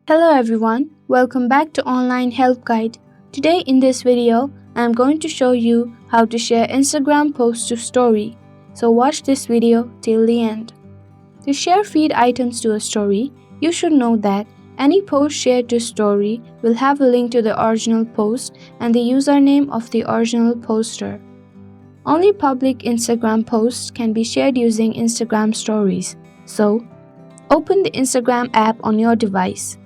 Hello everyone, welcome back to Online Help Guide. Today in this video, I am going to show you how to share Instagram posts to story. So watch this video till the end. To share feed items to a story, you should know that any post shared to story will have a link to the original post and the username of the original poster. Only public Instagram posts can be shared using Instagram stories. So, open the Instagram app on your device.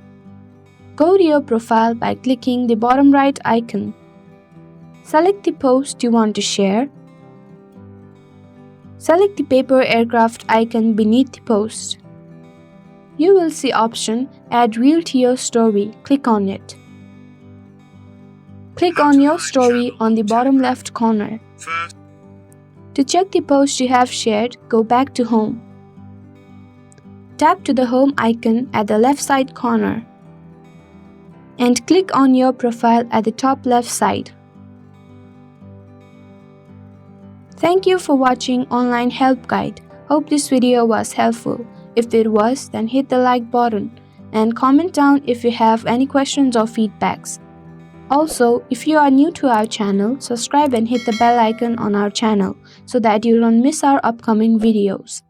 Go to your profile by clicking the bottom right icon. Select the post you want to share. Select the paper aircraft icon beneath the post. You will see option Add Reel to your story. Click on it. Click on your story on the bottom left corner. To check the post you have shared, go back to Home. Tap to the Home icon at the left side corner and click on your profile at the top left side. Thank you for watching Online Help Guide. Hope this video was helpful. If it was, then hit the like button and comment down if you have any questions or feedbacks. Also, if you are new to our channel, subscribe and hit the bell icon on our channel so that you don't miss our upcoming videos.